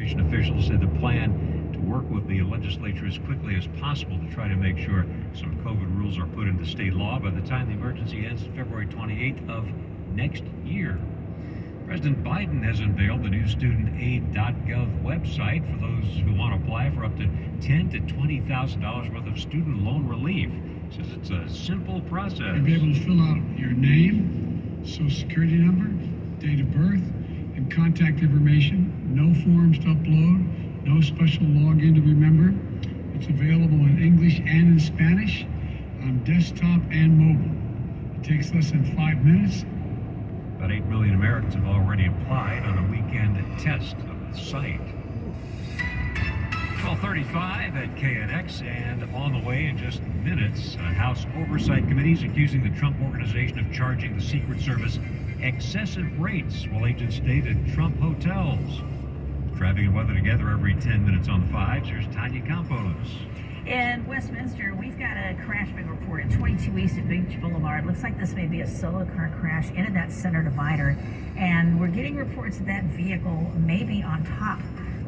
Administration officials said the plan to work with the legislature as quickly as possible to try to make sure some COVID rules are put into state law by the time the emergency ends February 28th of next year. President Biden has unveiled the new studentaid.gov website for those who want to apply for up to $10,000 to $20,000 worth of student loan relief. Says it's a simple process. You'll be able to fill out your name, social security number, date of birth, and contact information. No forms to upload, no special login to remember. It's available in English and in Spanish on desktop and mobile. It takes less than 5 minutes. About 8 million Americans have already applied on a weekend test of the site. 12:35 at KNX, and on the way in just minutes, House Oversight Committee is accusing the Trump Organization of charging the Secret Service excessive rates while agents stayed at Trump hotels. Traffic and weather together every 10 minutes on the 5s. Here's Tanya Campos. In Westminster, we've got a crash being reported 22 East at Beach Boulevard. Looks like this may be a solo car crash into that center divider, and we're getting reports that vehicle may be on top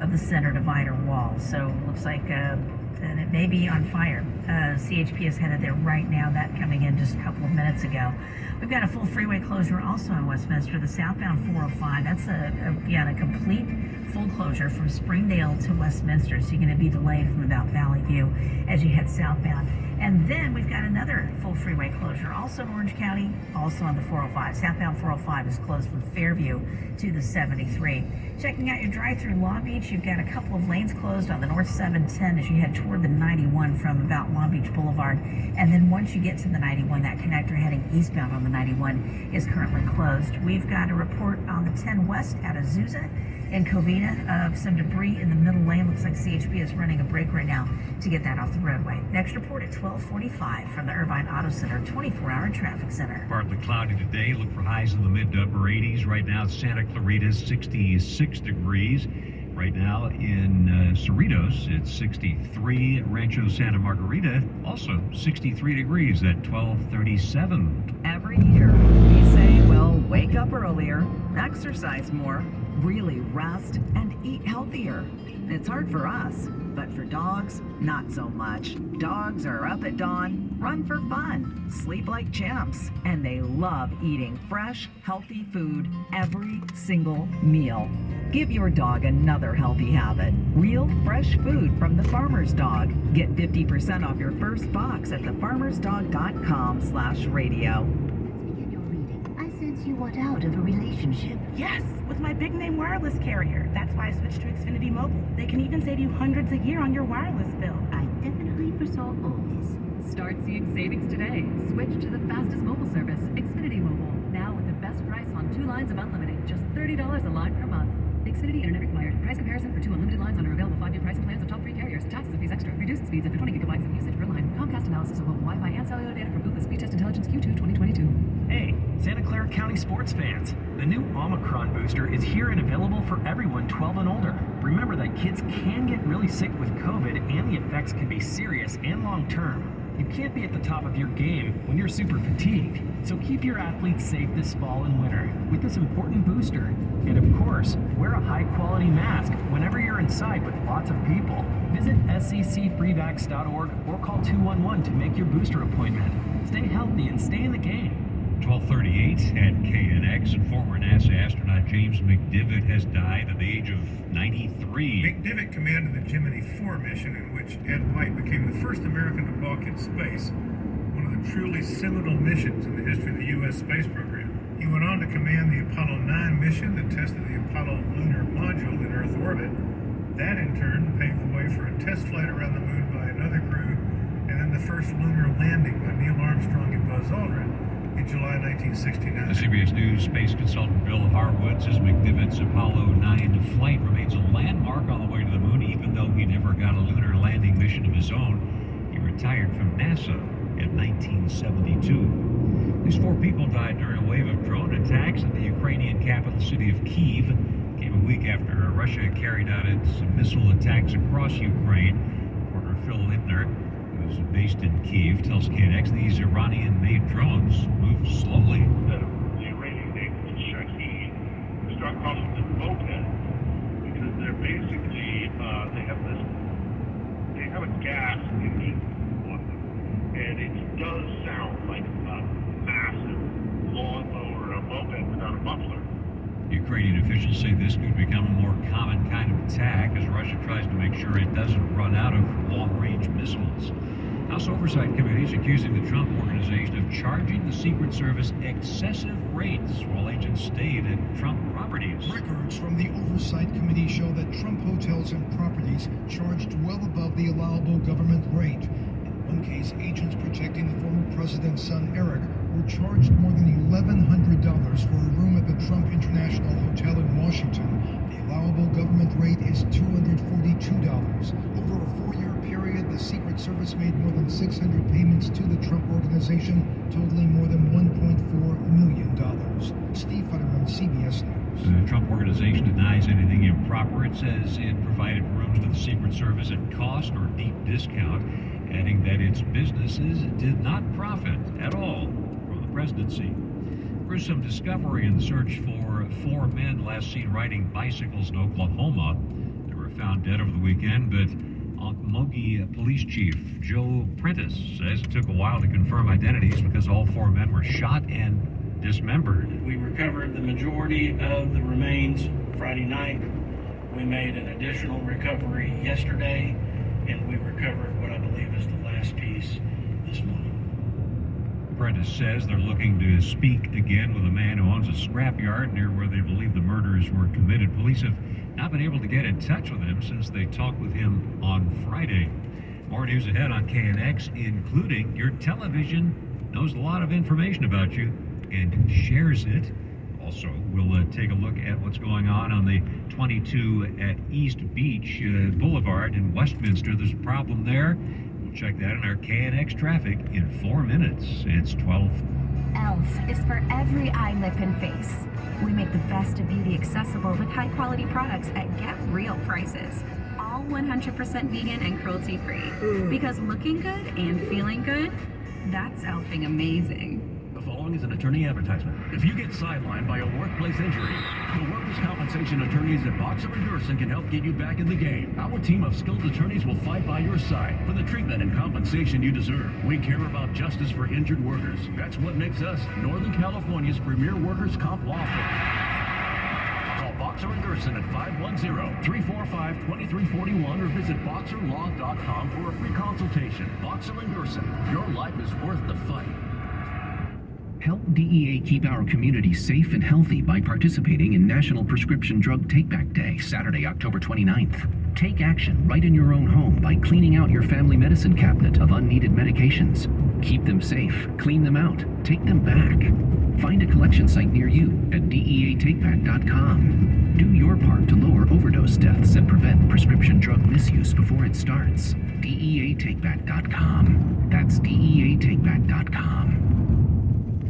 of the center divider wall. So looks like and it may be on fire. CHP is headed there right now, that coming in just a couple of minutes ago. We've got a full freeway closure also in Westminster, the southbound 405. That's a complete full closure from Springdale to Westminster, so you're going to be delayed from about Valley View as you head southbound. And then we've got another full freeway closure, also in Orange County, also on the 405. Southbound 405 is closed from Fairview to the 73. Checking out your drive-through Long Beach, you've got a couple of lanes closed on the North 710 as you head toward the 91 from about Long Beach Boulevard. And then once you get to the 91, that connector heading eastbound on the 91 is currently closed. We've got a report on the 10 West out of Azusa in Covina of some debris in the middle lane. Looks like CHP is running a break right now to get that off the roadway. Next report at 12:45 from the Irvine Auto Center 24-hour traffic center. Partly cloudy today. Look for highs in the mid to upper 80s. Right now, Santa Clarita 66 degrees. Right now in Cerritos, it's 63. Rancho Santa Margarita, also 63 degrees at 12:37. Every year, we say, well, wake up earlier, exercise more, really rest, and eat healthier. It's hard for us, but for dogs, not so much. Dogs are up at dawn, run for fun, sleep like champs, and they love eating fresh, healthy food every single meal. Give your dog another healthy habit. Real fresh food from the Farmer's Dog. Get 50% off your first box at thefarmersdog.com/radio. You want out of a relationship. Yes, with my big name wireless carrier. That's why I switched to Xfinity Mobile. They can even save you hundreds a year on your wireless bill. I definitely foresaw all this. Start seeing savings today. Switch to the fastest mobile service, Xfinity Mobile. Now with the best price on 2 lines of unlimited, just $30 a line per month. Xfinity Internet required. Price comparison for 2 unlimited lines under available 5-year pricing plans of top 3 carriers. Taxes and fees extra. Reduced speeds up to 20 gigabytes of usage per line. Comcast analysis of mobile Wi-Fi and cellular data from Ookla Speed Test Intelligence Q2 2022. Hey, Santa Clara County sports fans. The new Omicron booster is here and available for everyone 12 and older. Remember that kids can get really sick with COVID and the effects can be serious and long-term. You can't be at the top of your game when you're super fatigued. So keep your athletes safe this fall and winter with this important booster. And of course, wear a high-quality mask whenever you're inside with lots of people. Visit sccfreevax.org or call 211 to make your booster appointment. Stay healthy and stay in the game. 12:38 at KNX, and former NASA astronaut James McDivitt has died at the age of 93. McDivitt commanded the Gemini 4 mission, in which Ed White became the first American to walk in space, one of the truly seminal missions in the history of the U.S. space program. He went on to command the Apollo 9 mission that tested the Apollo lunar module in Earth orbit. That, in turn, paved the way for a test flight around the moon by another crew, and then the first lunar landing by Neil Armstrong and Buzz Aldrin in July 1969. The CBS News space consultant Bill Harwood says McDivitt's Apollo 9 flight remains a landmark on the way to the moon, even though he never got a lunar landing mission of his own. He retired from NASA in 1972. These 4 people died during a wave of drone attacks at the Ukrainian capital city of Kyiv. It came a week after Russia carried out its missile attacks across Ukraine. Reporter Phil Littner, who's based in Kyiv, tells KNX these Iranian-made drones move slowly. The Iranian name is Shaheen. Start calling them moped because they're basically execution on them. And it does sound like a massive lawnmower or a moped without a muffler. Ukrainian officials say this could become a more common kind of attack as Russia tries to make sure it doesn't run out of long-range missiles. House Oversight Committee is accusing the Trump Organization of charging the Secret Service excessive rates while agents stayed at Trump properties. Records from the Oversight Committee show that Trump hotels and properties charged well above the allowable government rate. In one case, agents protecting the former president's son, Eric, were charged more than $1,100 for a room at the Trump International Hotel in Washington. The allowable government rate is $242. Over a 4-year period, the Secret Service made more than 600 payments to the Trump Organization, totaling more than $1.4 million. Steve Futterman, CBS News. The Trump Organization denies anything improper. It says it provided rooms to the Secret Service at cost or deep discount, adding that its businesses did not profit at all from the presidency. There's some discovery in the search for 4 men last seen riding bicycles in Oklahoma. They were found dead over the weekend, but Watmaugh Police Chief Joe Prentice says it took a while to confirm identities because all 4 men were shot and dismembered. We recovered the majority of the remains Friday night. We made an additional recovery yesterday, and we recovered what I believe is the last piece this morning. Prentice says they're looking to speak again with a man who owns a scrapyard near where they believe the murders were committed. Police have not been able to get in touch with him since they talked with him on Friday. More news ahead on KNX, including your television knows a lot of information about you and shares it. Also, we'll take a look at what's going on the 22 at East Beach Boulevard in Westminster. There's a problem there. We'll check that in our KNX traffic in 4 minutes. It's 12. ELF is for every eye, lip, and face. We make the best of beauty accessible with high-quality products at Get Real prices. All 100% vegan and cruelty-free. Because looking good and feeling good, that's elfing amazing. The following is an attorney advertisement. If you get sidelined by a workplace injury, the workers' compensation attorneys at Boxer and Gerson can help get you back in the game. Our team of skilled attorneys will fight by your side for the treatment and compensation you deserve. We care about justice for injured workers. That's what makes us Northern California's premier workers' comp law firm. Call Boxer and Gerson at 510-345-2341 or visit boxerlaw.com for a free consultation. Boxer and Gerson, your life is worth the fight. Help DEA keep our community safe and healthy by participating in National Prescription Drug Takeback Day, Saturday, October 29th. Take action right in your own home by cleaning out your family medicine cabinet of unneeded medications. Keep them safe, clean them out, take them back. Find a collection site near you at DEATakeback.com. Do your part to lower overdose deaths and prevent prescription drug misuse before it starts. DEATakeback.com. That's DEATakeback.com.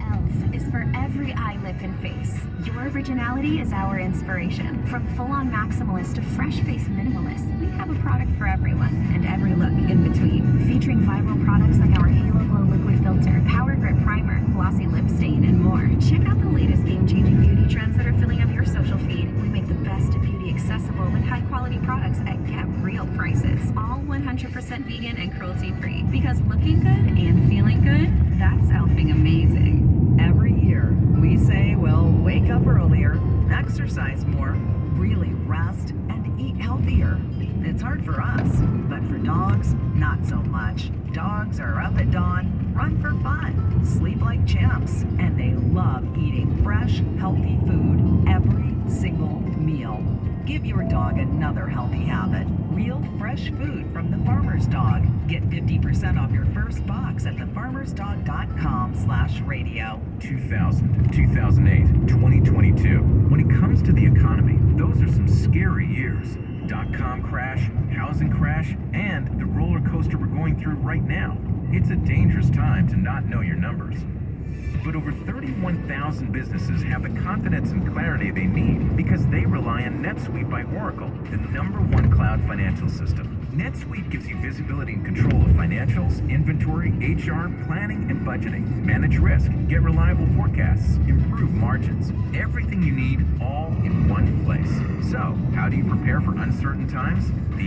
ELF is for every eye, lip, and face. Your originality is our inspiration. From full-on maximalist to fresh-faced minimalist, we have a product for everyone and every look in between. Featuring viral products like our Halo Glow Liquid Filter, Power Grip Primer, Glossy Lip Stain, and more. Check out the latest game-changing beauty trends that are filling up your social feed. We make the best of beauty accessible with high-quality products at Get Real prices. All 100% vegan and cruelty-free. Because looking good and feeling good, that's elfing amazing. Every year, we say, well, wake up earlier, exercise more, really rest, and eat healthier. It's hard for us, but for dogs, not so much. Dogs are up at dawn, run for fun, sleep like champs, and they love eating fresh, healthy food every single meal. Give your dog another healthy habit. Real fresh food from the Farmer's Dog. Get 50% off your first box at thefarmersdog.com/radio. 2000, 2008, 2022. When it comes to the economy, those are some scary years. .com crash, housing crash, and the roller coaster we're going through right now. It's a dangerous time to not know your numbers. But over 31,000 businesses have the confidence and clarity they need because they rely on NetSuite by Oracle, the #1 cloud financial system. NetSuite gives you visibility and control of financials, inventory, HR, planning, and budgeting. Manage risk, get reliable forecasts, improve margins. Everything you need all in one place. So, how do you prepare for uncertain times? The